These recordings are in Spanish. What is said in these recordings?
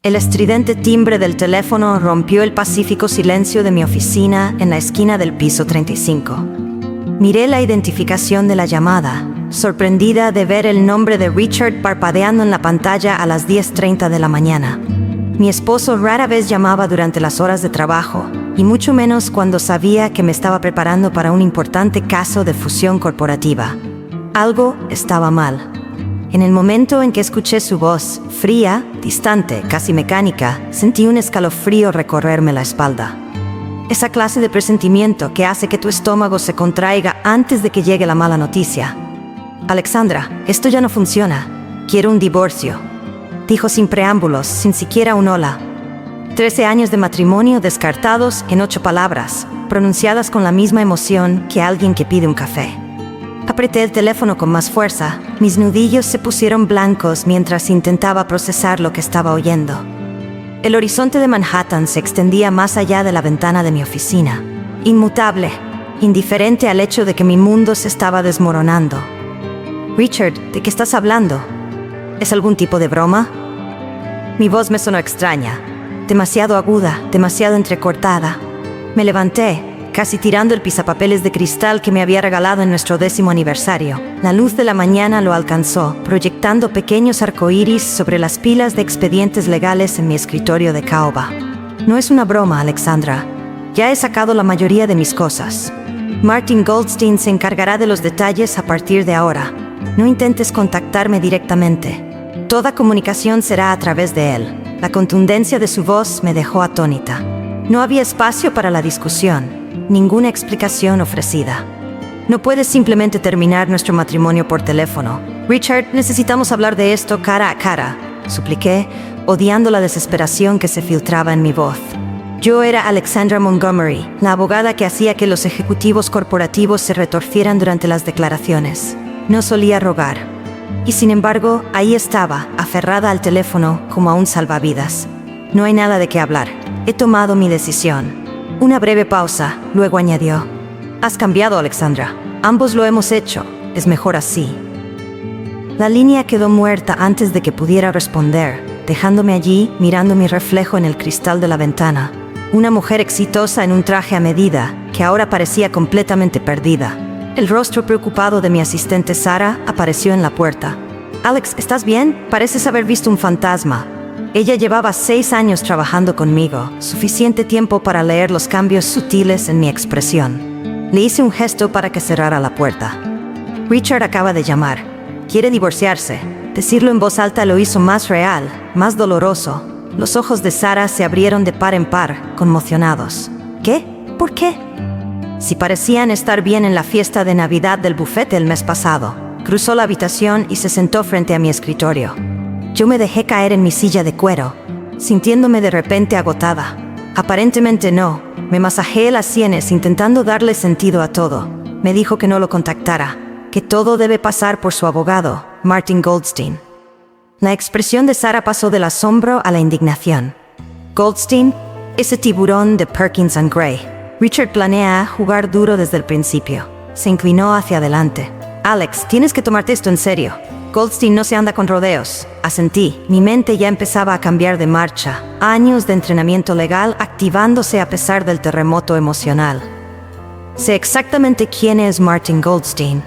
El estridente timbre del teléfono rompió el pacífico silencio de mi oficina en la esquina del piso 35. Miré la identificación de la llamada, sorprendida de ver el nombre de Richard parpadeando en la pantalla a las 10:30 de la mañana. Mi esposo rara vez llamaba durante las horas de trabajo, y mucho menos cuando sabía que me estaba preparando para un importante caso de fusión corporativa. Algo estaba mal. En el momento en que escuché su voz, fría, distante, casi mecánica, sentí un escalofrío recorrerme la espalda. Esa clase de presentimiento que hace que tu estómago se contraiga antes de que llegue la mala noticia. Alexandra, esto ya no funciona. Quiero un divorcio. Dijo sin preámbulos, sin siquiera un hola. 13 años de matrimonio descartados en 8 palabras, pronunciadas con la misma emoción que alguien que pide un café. Apreté el teléfono con más fuerza. Mis nudillos se pusieron blancos mientras intentaba procesar lo que estaba oyendo. El horizonte de Manhattan se extendía más allá de la ventana de mi oficina. Inmutable, indiferente al hecho de que mi mundo se estaba desmoronando. Richard, ¿de qué estás hablando? ¿Es algún tipo de broma? Mi voz me sonó extraña, demasiado aguda, demasiado entrecortada. Me levanté, casi tirando el pisapapeles de cristal que me había regalado en nuestro 10º aniversario. La luz de la mañana lo alcanzó, proyectando pequeños arcoíris sobre las pilas de expedientes legales en mi escritorio de caoba. No es una broma, Alexandra. Ya he sacado la mayoría de mis cosas. Martin Goldstein se encargará de los detalles a partir de ahora. No intentes contactarme directamente. Toda comunicación será a través de él. La contundencia de su voz me dejó atónita. No había espacio para la discusión. Ninguna explicación ofrecida. No puedes simplemente terminar nuestro matrimonio por teléfono. Richard, necesitamos hablar de esto cara a cara, supliqué, odiando la desesperación que se filtraba en mi voz. Yo era Alexandra Montgomery, la abogada que hacía que los ejecutivos corporativos se retorcieran durante las declaraciones. No solía rogar. Y sin embargo, ahí estaba, aferrada al teléfono como a un salvavidas. No hay nada de qué hablar. He tomado mi decisión. Una breve pausa, luego añadió. Has cambiado, Alexandra. Ambos lo hemos hecho. Es mejor así. La línea quedó muerta antes de que pudiera responder, dejándome allí mirando mi reflejo en el cristal de la ventana. Una mujer exitosa en un traje a medida, que ahora parecía completamente perdida. El rostro preocupado de mi asistente Sara apareció en la puerta. Alex, ¿estás bien? Pareces haber visto un fantasma. Ella llevaba 6 años trabajando conmigo, suficiente tiempo para leer los cambios sutiles en mi expresión. Le hice un gesto para que cerrara la puerta. Richard acaba de llamar. Quiere divorciarse. Decirlo en voz alta lo hizo más real, más doloroso. Los ojos de Sara se abrieron de par en par, conmocionados. ¿Qué? ¿Por qué? Si parecían estar bien en la fiesta de Navidad del bufete el mes pasado. Cruzó la habitación y se sentó frente a mi escritorio. Yo me dejé caer en mi silla de cuero, sintiéndome de repente agotada. Aparentemente no. Me masajeé las sienes intentando darle sentido a todo. Me dijo que no lo contactara, que todo debe pasar por su abogado, Martin Goldstein. La expresión de Sara pasó del asombro a la indignación. Goldstein, ese tiburón de Perkins and Gray. Richard planea jugar duro desde el principio. Se inclinó hacia adelante. Alex, tienes que tomarte esto en serio. Goldstein no se anda con rodeos. Asentí. Mi mente ya empezaba a cambiar de marcha. Años de entrenamiento legal activándose a pesar del terremoto emocional. Sé exactamente quién es Martin Goldstein.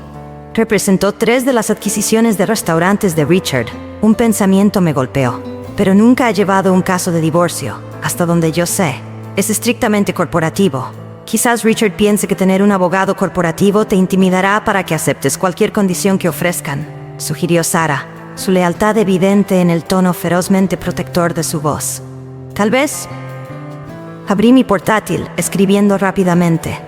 Representó 3 de las adquisiciones de restaurantes de Richard. Un pensamiento me golpeó. Pero nunca ha llevado un caso de divorcio, hasta donde yo sé. Es estrictamente corporativo. Quizás Richard piense que tener un abogado corporativo te intimidará para que aceptes cualquier condición que ofrezcan, sugirió Sara, su lealtad evidente en el tono ferozmente protector de su voz. Tal vez. Abrí mi portátil, escribiendo rápidamente.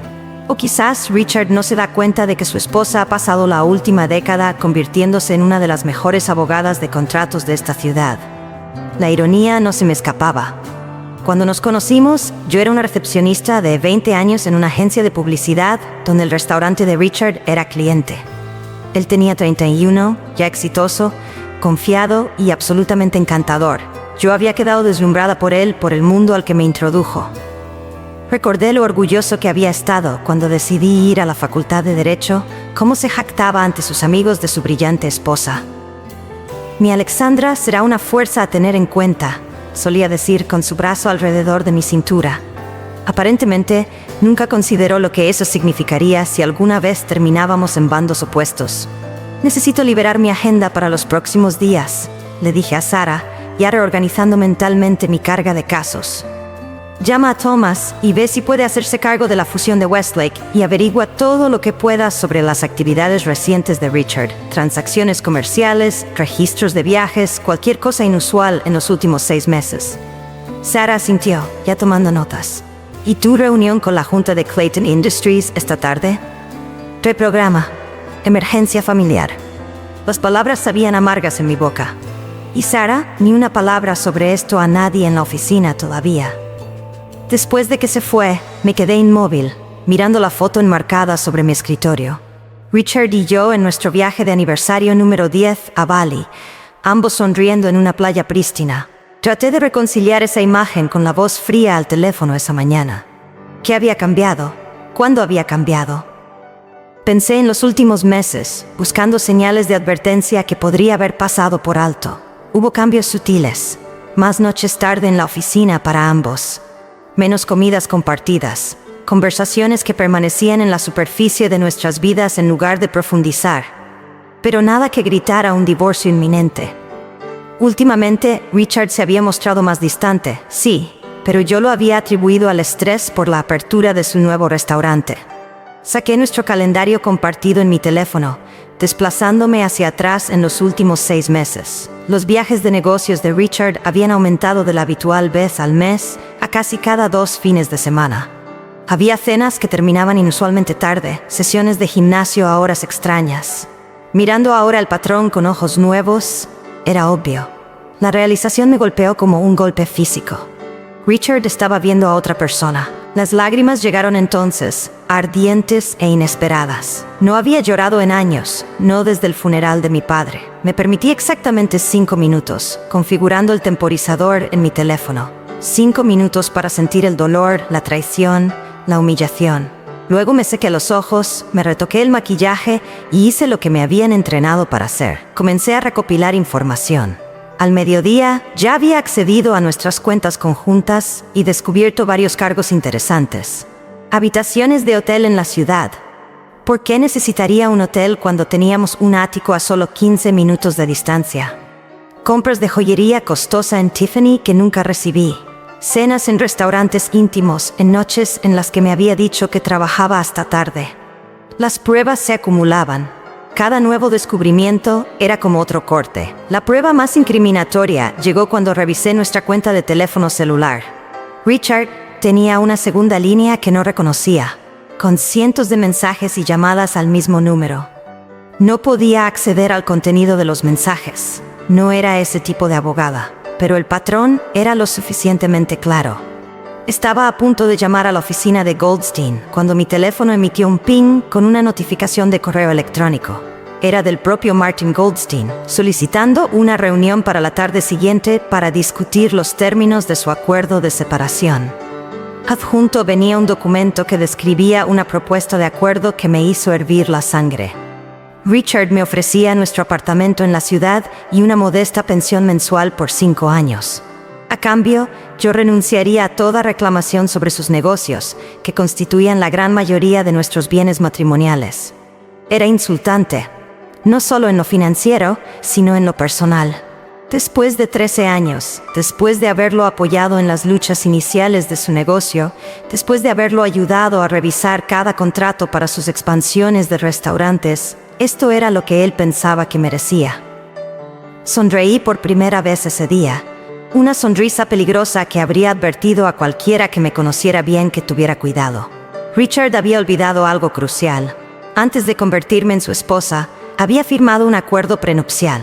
O quizás Richard no se da cuenta de que su esposa ha pasado la última década convirtiéndose en una de las mejores abogadas de contratos de esta ciudad. La ironía no se me escapaba. Cuando nos conocimos, yo era una recepcionista de 20 años en una agencia de publicidad donde el restaurante de Richard era cliente. Él tenía 31, ya exitoso, confiado y absolutamente encantador. Yo había quedado deslumbrada por él, por el mundo al que me introdujo. Recordé lo orgulloso que había estado cuando decidí ir a la Facultad de Derecho, cómo se jactaba ante sus amigos de su brillante esposa. Mi Alexandra será una fuerza a tener en cuenta, solía decir con su brazo alrededor de mi cintura. Aparentemente, nunca consideró lo que eso significaría si alguna vez terminábamos en bandos opuestos. Necesito liberar mi agenda para los próximos días, le dije a Sarah, ya reorganizando mentalmente mi carga de casos. Llama a Thomas y ve si puede hacerse cargo de la fusión de Westlake y averigua todo lo que pueda sobre las actividades recientes de Richard, transacciones comerciales, registros de viajes, cualquier cosa inusual en los últimos 6 meses. Sarah asintió, ya tomando notas. ¿Y tu reunión con la junta de Clayton Industries esta tarde? Reprograma. Emergencia familiar. Las palabras sabían amargas en mi boca. Y Sarah, ni una palabra sobre esto a nadie en la oficina todavía. Después de que se fue, me quedé inmóvil, mirando la foto enmarcada sobre mi escritorio. Richard y yo en nuestro viaje de aniversario número 10 a Bali, ambos sonriendo en una playa prístina. Traté de reconciliar esa imagen con la voz fría al teléfono esa mañana. ¿Qué había cambiado? ¿Cuándo había cambiado? Pensé en los últimos meses, buscando señales de advertencia que podría haber pasado por alto. Hubo cambios sutiles, más noches tarde en la oficina para ambos, menos comidas compartidas, conversaciones que permanecían en la superficie de nuestras vidas en lugar de profundizar, pero nada que gritara un divorcio inminente. Últimamente, Richard se había mostrado más distante, sí, pero yo lo había atribuido al estrés por la apertura de su nuevo restaurante. Saqué nuestro calendario compartido en mi teléfono, desplazándome hacia atrás en los últimos 6 meses. Los viajes de negocios de Richard habían aumentado de la habitual vez al mes a casi cada 2 fines de semana. Había cenas que terminaban inusualmente tarde, sesiones de gimnasio a horas extrañas. Mirando ahora al patrón con ojos nuevos, era obvio. La realización me golpeó como un golpe físico. Richard estaba viendo a otra persona. Las lágrimas llegaron entonces, ardientes e inesperadas. No había llorado en años, no desde el funeral de mi padre. Me permití exactamente 5 minutos, configurando el temporizador en mi teléfono. 5 minutos para sentir el dolor, la traición, la humillación. Luego me sequé los ojos, me retoqué el maquillaje y hice lo que me habían entrenado para hacer. Comencé a recopilar información. Al mediodía, ya había accedido a nuestras cuentas conjuntas y descubierto varios cargos interesantes. Habitaciones de hotel en la ciudad. ¿Por qué necesitaría un hotel cuando teníamos un ático a solo 15 minutos de distancia? Compras de joyería costosa en Tiffany que nunca recibí. Cenas en restaurantes íntimos en noches en las que me había dicho que trabajaba hasta tarde. Las pruebas se acumulaban. Cada nuevo descubrimiento era como otro corte. La prueba más incriminatoria llegó cuando revisé nuestra cuenta de teléfono celular. Richard tenía una segunda línea que no reconocía, con cientos de mensajes y llamadas al mismo número. No podía acceder al contenido de los mensajes. No era ese tipo de abogada, pero el patrón era lo suficientemente claro. Estaba a punto de llamar a la oficina de Goldstein cuando mi teléfono emitió un ping con una notificación de correo electrónico. Era del propio Martin Goldstein, solicitando una reunión para la tarde siguiente para discutir los términos de su acuerdo de separación. Adjunto venía un documento que describía una propuesta de acuerdo que me hizo hervir la sangre. Richard me ofrecía nuestro apartamento en la ciudad y una modesta pensión mensual por 5 años. A cambio, yo renunciaría a toda reclamación sobre sus negocios, que constituían la gran mayoría de nuestros bienes matrimoniales. Era insultante, no solo en lo financiero, sino en lo personal. Después de 13 años, después de haberlo apoyado en las luchas iniciales de su negocio, después de haberlo ayudado a revisar cada contrato para sus expansiones de restaurantes, esto era lo que él pensaba que merecía. Sonreí por primera vez ese día. Una sonrisa peligrosa que habría advertido a cualquiera que me conociera bien que tuviera cuidado. Richard había olvidado algo crucial. Antes de convertirme en su esposa, había firmado un acuerdo prenupcial.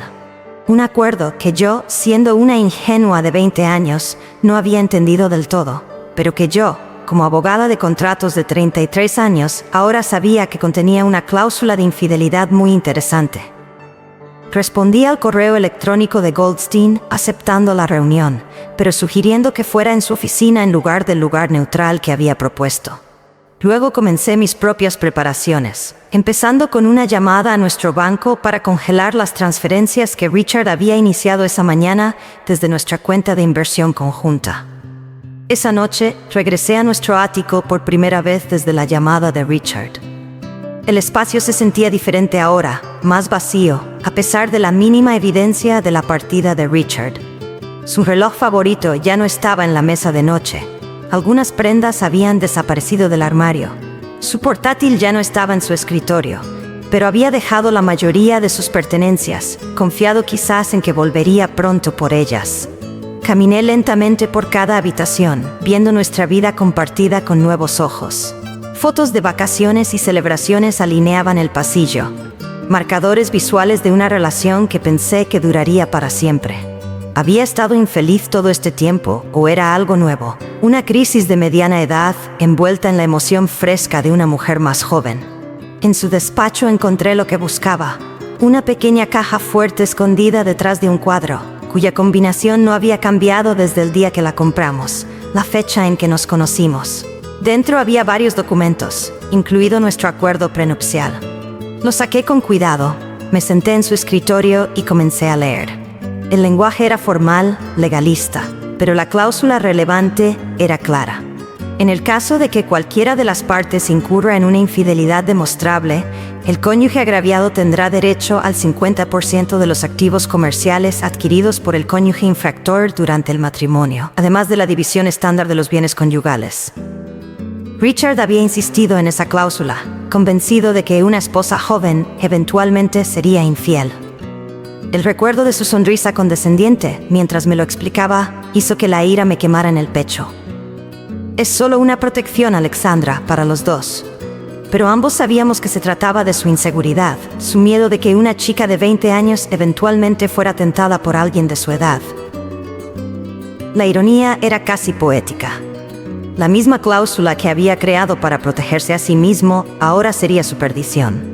Un acuerdo que yo, siendo una ingenua de 20 años, no había entendido del todo, pero que yo, como abogada de contratos de 33 años, ahora sabía que contenía una cláusula de infidelidad muy interesante. Respondí al correo electrónico de Goldstein aceptando la reunión, pero sugiriendo que fuera en su oficina en lugar del lugar neutral que había propuesto. Luego comencé mis propias preparaciones, empezando con una llamada a nuestro banco para congelar las transferencias que Richard había iniciado esa mañana desde nuestra cuenta de inversión conjunta. Esa noche, regresé a nuestro ático por primera vez desde la llamada de Richard. El espacio se sentía diferente ahora, más vacío, a pesar de la mínima evidencia de la partida de Richard. Su reloj favorito ya no estaba en la mesa de noche. Algunas prendas habían desaparecido del armario. Su portátil ya no estaba en su escritorio, pero había dejado la mayoría de sus pertenencias, confiado quizás en que volvería pronto por ellas. Caminé lentamente por cada habitación, viendo nuestra vida compartida con nuevos ojos. Fotos de vacaciones y celebraciones alineaban el pasillo, marcadores visuales de una relación que pensé que duraría para siempre. ¿Había estado infeliz todo este tiempo o era algo nuevo? Una crisis de mediana edad envuelta en la emoción fresca de una mujer más joven. En su despacho encontré lo que buscaba, una pequeña caja fuerte escondida detrás de un cuadro, cuya combinación no había cambiado desde el día que la compramos, la fecha en que nos conocimos. Dentro había varios documentos, incluido nuestro acuerdo prenupcial. Lo saqué con cuidado, me senté en su escritorio y comencé a leer. El lenguaje era formal, legalista, pero la cláusula relevante era clara. En el caso de que cualquiera de las partes incurra en una infidelidad demostrable, el cónyuge agraviado tendrá derecho al 50% de los activos comerciales adquiridos por el cónyuge infractor durante el matrimonio, además de la división estándar de los bienes conyugales. Richard había insistido en esa cláusula, convencido de que una esposa joven eventualmente sería infiel. El recuerdo de su sonrisa condescendiente, mientras me lo explicaba, hizo que la ira me quemara en el pecho. Es solo una protección, Alexandra, para los dos. Pero ambos sabíamos que se trataba de su inseguridad, su miedo de que una chica de 20 años eventualmente fuera tentada por alguien de su edad. La ironía era casi poética. La misma cláusula que había creado para protegerse a sí mismo, ahora sería su perdición.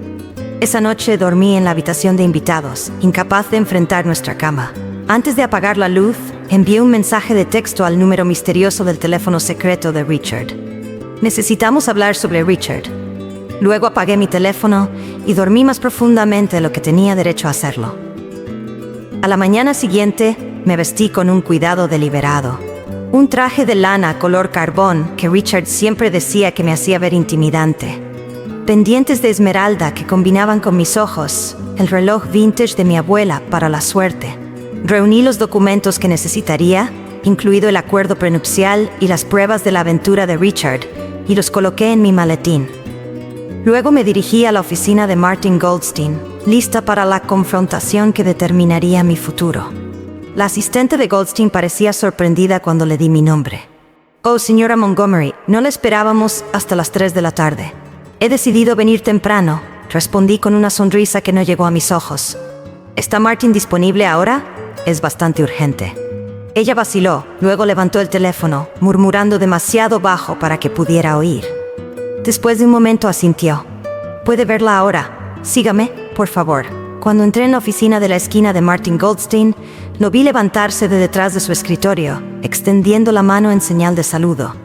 Esa noche dormí en la habitación de invitados, incapaz de enfrentar nuestra cama. Antes de apagar la luz, envié un mensaje de texto al número misterioso del teléfono secreto de Richard. Necesitamos hablar sobre Richard. Luego apagué mi teléfono y dormí más profundamente de lo que tenía derecho a hacerlo. A la mañana siguiente, me vestí con un cuidado deliberado. Un traje de lana color carbón que Richard siempre decía que me hacía ver intimidante. Pendientes de esmeralda que combinaban con mis ojos, el reloj vintage de mi abuela para la suerte. Reuní los documentos que necesitaría, incluido el acuerdo prenupcial y las pruebas de la aventura de Richard, y los coloqué en mi maletín. Luego me dirigí a la oficina de Martin Goldstein, lista para la confrontación que determinaría mi futuro. La asistente de Goldstein parecía sorprendida cuando le di mi nombre. «Oh, señora Montgomery, no la esperábamos hasta las 3 de la tarde. He decidido venir temprano», respondí con una sonrisa que no llegó a mis ojos. «¿Está Martin disponible ahora? Es bastante urgente». Ella vaciló, luego levantó el teléfono, murmurando demasiado bajo para que pudiera oír. Después de un momento asintió. «¿Puede verla ahora? Sígame, por favor». Cuando entré en la oficina de la esquina de Martin Goldstein, lo vi levantarse de detrás de su escritorio, extendiendo la mano en señal de saludo.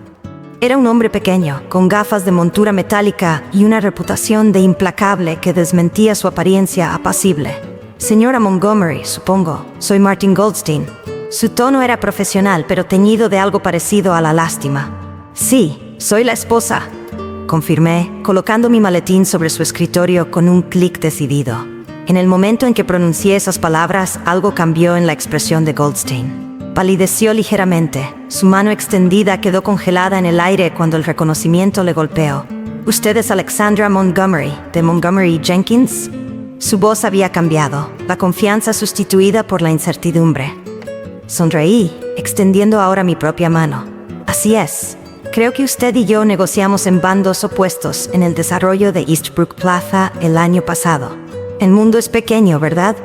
Era un hombre pequeño, con gafas de montura metálica y una reputación de implacable que desmentía su apariencia apacible. «Señora Montgomery, supongo. Soy Martin Goldstein». Su tono era profesional, pero teñido de algo parecido a la lástima. «Sí, soy la esposa», confirmé, colocando mi maletín sobre su escritorio con un clic decidido. En el momento en que pronuncié esas palabras, algo cambió en la expresión de Goldstein. Palideció ligeramente. Su mano extendida quedó congelada en el aire cuando el reconocimiento le golpeó. «¿Usted es Alexandra Montgomery, de Montgomery Jenkins?» Su voz había cambiado, la confianza sustituida por la incertidumbre. Sonreí, extendiendo ahora mi propia mano. «Así es. Creo que usted y yo negociamos en bandos opuestos en el desarrollo de Eastbrook Plaza el año pasado. El mundo es pequeño, ¿verdad?